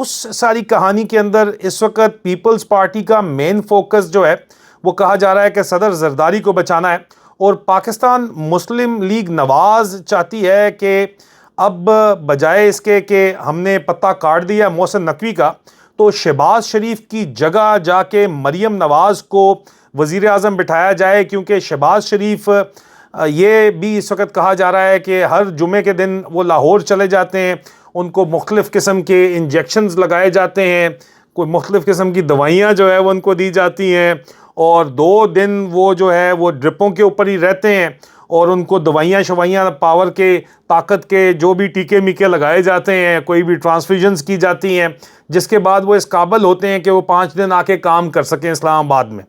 اس ساری کہانی کے اندر اس وقت پیپلز پارٹی کا مین فوکس جو ہے وہ کہا جا رہا ہے کہ صدر زرداری کو بچانا ہے، اور پاکستان مسلم لیگ نواز چاہتی ہے کہ اب بجائے اس کے کہ ہم نے پتہ کاٹ دیا محسن نقوی کا، تو شہباز شریف کی جگہ جا کے مریم نواز کو وزیر اعظم بٹھایا جائے، کیونکہ شہباز شریف یہ بھی اس وقت کہا جا رہا ہے کہ ہر جمعے کے دن وہ لاہور چلے جاتے ہیں، ان کو مختلف قسم کے انجیکشنز لگائے جاتے ہیں، کوئی مختلف قسم کی دوائیاں جو ہے وہ ان کو دی جاتی ہیں، اور 2 دن وہ جو ہے وہ ڈرپوں کے اوپر ہی رہتے ہیں، اور ان کو دوائیاں شوائیاں پاور کے طاقت کے جو بھی ٹیکے میکے لگائے جاتے ہیں، کوئی بھی ٹرانسفیوژنز کی جاتی ہیں، جس کے بعد وہ اس قابل ہوتے ہیں کہ وہ 5 دن آ کے کام کر سکیں اسلام آباد میں۔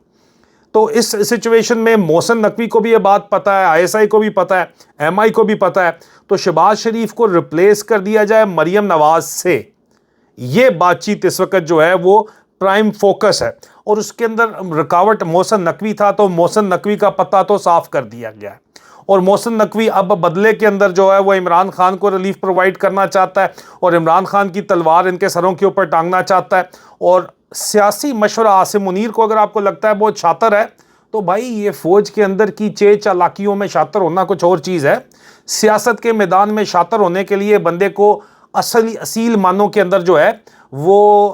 تو اس سچویشن میں محسن نقوی کو بھی یہ بات پتہ ہے، آئی ایس آئی کو بھی پتہ ہے، ایم آئی کو بھی پتہ ہے، تو شہباز شریف کو ریپلیس کر دیا جائے مریم نواز سے۔ یہ بات چیت اس وقت جو ہے وہ پرائم فوکس ہے، اور اس کے اندر رکاوٹ محسن نقوی تھا، تو محسن نقوی کا پتہ تو صاف کر دیا گیا ہے، اور محسن نقوی اب بدلے کے اندر جو ہے وہ عمران خان کو ریلیف پرووائڈ کرنا چاہتا ہے، اور عمران خان کی تلوار ان کے سروں کے اوپر ٹانگنا چاہتا ہے۔ اور سیاسی مشورہ عاصم منیر کو اگر آپ کو لگتا ہے بہت شاطر ہے، تو بھائی یہ فوج کے اندر کی چالاکیوں میں شاطر ہونا کچھ اور چیز ہے۔ سیاست کے میدان میں شاطر ہونے کے لیے بندے کو اصیل معنوں کے اندر جو ہے وہ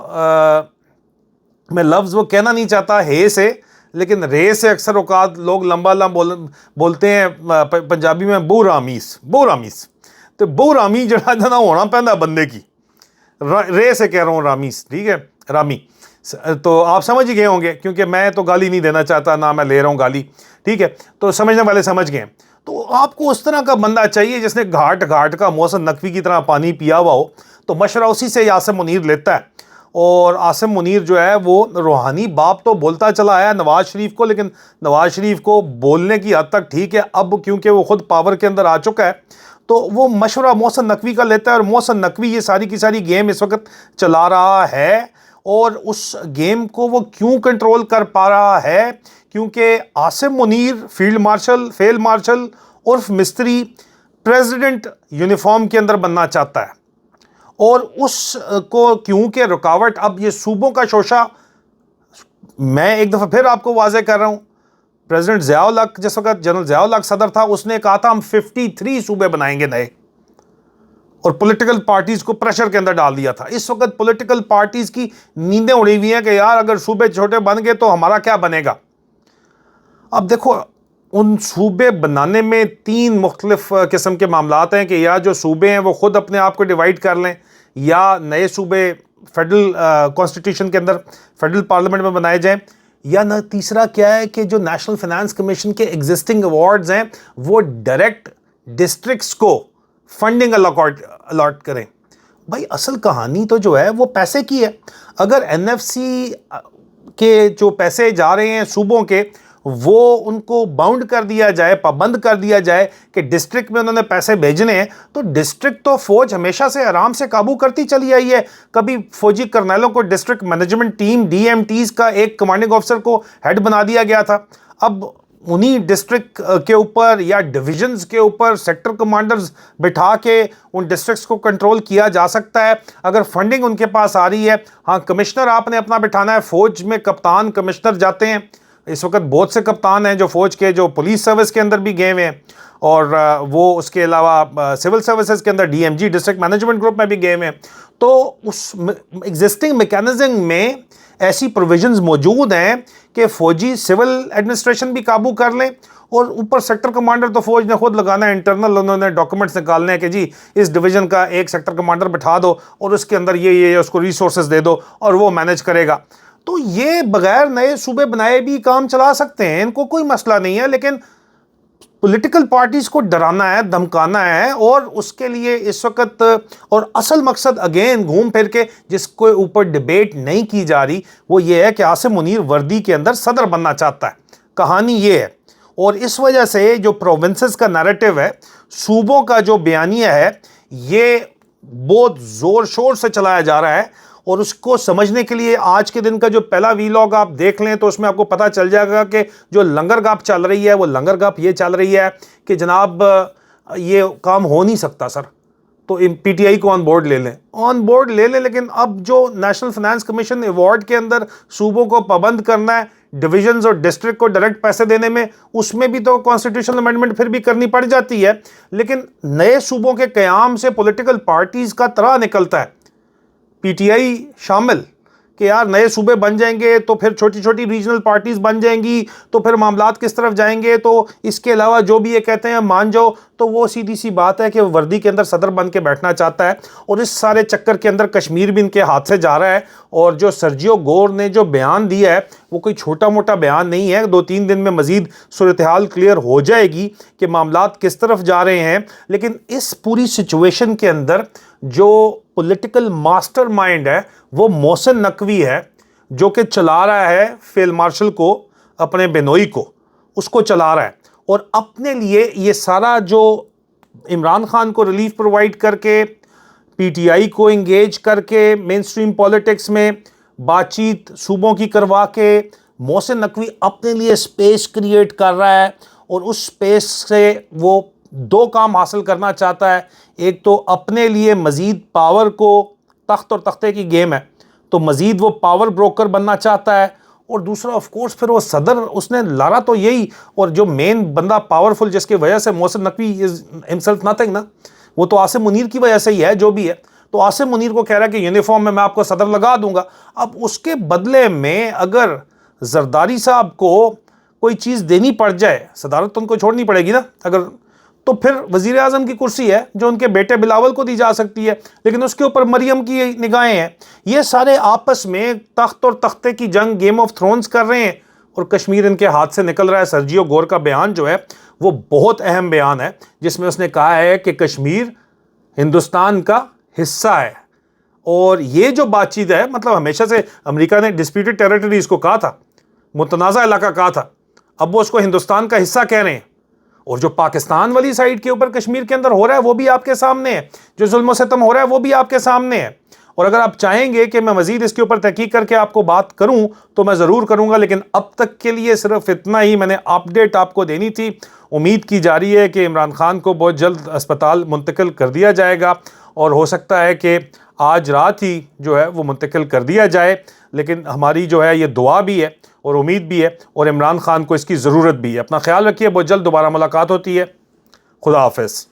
میں لفظ وہ کہنا نہیں چاہتا ہے سے، لیکن رے سے اکثر اوقات لوگ لمبا بولتے ہیں پنجابی میں بورامیس تو بورامی جڑا نہ ہونا پہندا بندے کی، رے سے کہہ رہا ہوں رامیس، ٹھیک ہے، رامی، تو آپ سمجھ گئے ہوں گے، کیونکہ میں تو گالی نہیں دینا چاہتا، نہ میں لے رہا ہوں گالی، ٹھیک ہے، تو سمجھنے والے سمجھ گئے ہیں۔ تو آپ کو اس طرح کا بندہ چاہیے جس نے گھاٹ کا محسن نقوی کی طرح پانی پیا ہوا ہو، تو مشورہ اسی سے عاصم منیر لیتا ہے۔ اور عاصم منیر جو ہے وہ روحانی باپ تو بولتا چلا آیا نواز شریف کو، لیکن نواز شریف کو بولنے کی حد تک ٹھیک ہے، اب کیونکہ وہ خود پاور کے اندر آ چکا ہے تو وہ مشورہ محسن نقوی کا لیتا ہے، اور محسن نقوی یہ ساری کی ساری گیم اس وقت چلا رہا ہے، اور اس گیم کو وہ کیوں کنٹرول کر پا رہا ہے؟ کیونکہ عاصم منیر فیلڈ مارشل عرف مستری پریزیڈنٹ یونیفارم کے اندر بننا چاہتا ہے، اور اس کو کیونکہ رکاوٹ اب یہ صوبوں کا شوشہ، میں ایک دفعہ پھر آپ کو واضح کر رہا ہوں، پریزیڈنٹ ضیاء الحق جس وقت جنرل ضیاء الحق صدر تھا، اس نے کہا تھا ہم 53 صوبے بنائیں گے نئے، اور پولیٹیکل پارٹیز کو پریشر کے اندر ڈال دیا تھا۔ اس وقت پولیٹیکل پارٹیز کی نیندیں اڑی ہوئی ہیں کہ یار اگر صوبے چھوٹے بن گئے تو ہمارا کیا بنے گا۔ اب دیکھو ان صوبے بنانے میں 3 مختلف قسم کے معاملات ہیں، کہ یا جو صوبے ہیں وہ خود اپنے آپ کو ڈیوائیڈ کر لیں، یا نئے صوبے فیڈرل کانسٹیٹیوشن کے اندر فیڈرل پارلیمنٹ میں بنائے جائیں، یا نہ تیسرا کیا ہے کہ جو نیشنل فائنانس کمیشن کے ایگزسٹنگ ایوارڈز ہیں وہ ڈائریکٹ ڈسٹرکٹس کو فنڈنگ الاٹ کریں۔ بھائی اصل کہانی تو جو ہے وہ پیسے کی ہے۔ اگر این ایف سی کے جو پیسے جا رہے ہیں صوبوں کے، وہ ان کو باؤنڈ کر دیا جائے، پابند کر دیا جائے کہ ڈسٹرکٹ میں انہوں نے پیسے بھیجنے ہیں، تو ڈسٹرکٹ تو فوج ہمیشہ سے آرام سے قابو کرتی چلی آئی ہے۔ کبھی فوجی کرنیلوں کو district management team D M Ts کا ایک کمانڈنگ آفیسر کو ہیڈ بنا دیا گیا تھا، اب انہی ڈسٹرکٹ کے اوپر یا ڈویژنز کے اوپر سیکٹر کمانڈرز بٹھا کے ان ڈسٹرکٹس کو کنٹرول کیا جا سکتا ہے اگر فنڈنگ ان کے پاس آ رہی ہے۔ ہاں کمشنر آپ نے اپنا بٹھانا ہے، فوج میں کپتان کمشنر جاتے ہیں، اس وقت بہت سے کپتان ہیں جو فوج کے جو پولیس سروس کے اندر بھی گئے ہوئے ہیں، اور وہ اس کے علاوہ سول سروسز کے اندر D M G district management group میں بھی گئے ہوئے ہیں۔ تو اس ایگزسٹنگ میکینزم میں ایسی پروویژنز موجود ہیں کہ فوجی سول ایڈمنسٹریشن بھی قابو کر لیں، اور اوپر سیکٹر کمانڈر تو فوج نے خود لگانا ہے، انٹرنل انہوں نے ڈاکومنٹس نکالنے ہیں کہ جی اس ڈویژن کا ایک سیکٹر کمانڈر بٹھا دو اور اس کے اندر یہ اس کو ریسورسز دے دو اور وہ مینیج کرے گا۔ تو یہ بغیر نئے صوبے بنائے بھی کام چلا سکتے ہیں، ان کو کوئی مسئلہ نہیں ہے، لیکن پولیٹیکل پارٹیز کو ڈرانا ہے، دھمکانا ہے، اور اس کے لیے اس وقت اور اصل مقصد اگین گھوم پھر کے جس کو اوپر ڈیبیٹ نہیں کی جا رہی وہ یہ ہے کہ عاصم منیر وردی کے اندر صدر بننا چاہتا ہے۔ کہانی یہ ہے، اور اس وجہ سے جو پروونسز کا نیریٹو ہے، صوبوں کا جو بیانیہ ہے، یہ بہت زور شور سے چلایا جا رہا ہے، اور اس کو سمجھنے کے لیے آج کے دن کا جو پہلا ویلاگ آپ دیکھ لیں تو اس میں آپ کو پتہ چل جائے گا کہ جو لنگر گاپ چل رہی ہے وہ لنگر گاپ یہ چل رہی ہے کہ جناب یہ کام ہو نہیں سکتا سر، تو پی ٹی آئی کو آن بورڈ لے لیں، لیکن اب جو نیشنل فائنانس کمیشن ایوارڈ کے اندر صوبوں کو پابند کرنا ہے ڈویژنز اور ڈسٹرکٹ کو ڈائریکٹ پیسے دینے میں، اس میں بھی تو کانسٹیٹیوشنل امینڈمنٹ پھر بھی کرنی پڑ جاتی ہے. لیکن نئے صوبوں کے قیام سے پولیٹیکل پارٹیز کا طرح نکلتا ہے، پی ٹی آئی شامل، کہ یار نئے صوبے بن جائیں گے تو پھر چھوٹی چھوٹی ریجنل پارٹیز بن جائیں گی، تو پھر معاملات کس طرف جائیں گے. تو اس کے علاوہ جو بھی یہ کہتے ہیں مان جاؤ، تو وہ سیدھی سی بات ہے کہ وردی کے اندر صدر بن کے بیٹھنا چاہتا ہے. اور اس سارے چکر کے اندر کشمیر بھی ان کے ہاتھ سے جا رہا ہے. اور جو سرجیو گور نے جو بیان دیا ہے وہ کوئی چھوٹا موٹا بیان نہیں ہے. 2-3 دن میں مزید صورتحال کلیئر ہو جائے گی کہ معاملات کس طرف جا رہے ہیں. لیکن اس پوری سچویشن کے اندر جو پولیٹیکل ماسٹر مائنڈ ہے وہ محسن نقوی ہے، جو کہ چلا رہا ہے فیلڈ مارشل کو، اپنے بینوئی کو، اس کو چلا رہا ہے. اور اپنے لیے یہ سارا جو عمران خان کو ریلیف پرووائڈ کر کے، پی ٹی آئی کو انگیج کر کے مین سٹریم پولیٹکس میں بات چیت صوبوں کی کروا کے، محسن نقوی اپنے لیے سپیس کریٹ کر رہا ہے. اور اس سپیس سے وہ 2 کام حاصل کرنا چاہتا ہے. ایک تو اپنے لیے مزید پاور کو، تخت اور تختے کی گیم ہے تو مزید وہ پاور بروکر بننا چاہتا ہے. اور دوسرا آف کورس پھر وہ صدر اس نے لارا تو یہی، اور جو مین بندہ پاورفل جس کی وجہ سے محسن نقوی از ہمسیلف نتھنگ نا، وہ تو عاصم منیر کی وجہ سے ہی ہے جو بھی ہے. تو عاصم منیر کو کہہ رہا ہے کہ یونیفارم میں آپ کو صدر لگا دوں گا. اب اس کے بدلے میں اگر زرداری صاحب کو کوئی چیز دینی پڑ جائے، صدارت تو ان کو چھوڑنی پڑے گی نا اگر، تو پھر وزیر اعظم کی کرسی ہے جو ان کے بیٹے بلاول کو دی جا سکتی ہے، لیکن اس کے اوپر مریم کی نگاہیں ہیں. یہ سارے آپس میں تخت اور تختے کی جنگ، گیم آف تھرونز کر رہے ہیں، اور کشمیر ان کے ہاتھ سے نکل رہا ہے. سرجیو گور کا بیان جو ہے وہ بہت اہم بیان ہے، جس میں اس نے کہا ہے کہ کشمیر ہندوستان کا حصہ ہے. اور یہ جو بات چیت ہے، مطلب ہمیشہ سے امریکہ نے ڈسپیوٹڈ ٹیریٹریز کو کہا تھا، متنازع علاقہ کہا تھا، اب وہ اس کو ہندوستان کا حصہ کہہ رہے ہیں. اور جو پاکستان والی سائیڈ کے اوپر کشمیر کے اندر ہو رہا ہے وہ بھی آپ کے سامنے ہے، جو ظلم و ستم ہو رہا ہے وہ بھی آپ کے سامنے ہے. اور اگر آپ چاہیں گے کہ میں مزید اس کے اوپر تحقیق کر کے آپ کو بات کروں تو میں ضرور کروں گا، لیکن اب تک کے لیے صرف اتنا ہی میں نے اپڈیٹ آپ کو دینی تھی. امید کی جا رہی ہے کہ عمران خان کو بہت جلد اسپتال منتقل کر دیا جائے گا، اور ہو سکتا ہے کہ آج رات ہی جو ہے وہ منتقل کر دیا جائے. لیکن ہماری جو ہے یہ دعا بھی ہے اور امید بھی ہے، اور عمران خان کو اس کی ضرورت بھی ہے. اپنا خیال رکھیے، بہت جلد دوبارہ ملاقات ہوتی ہے. خدا حافظ.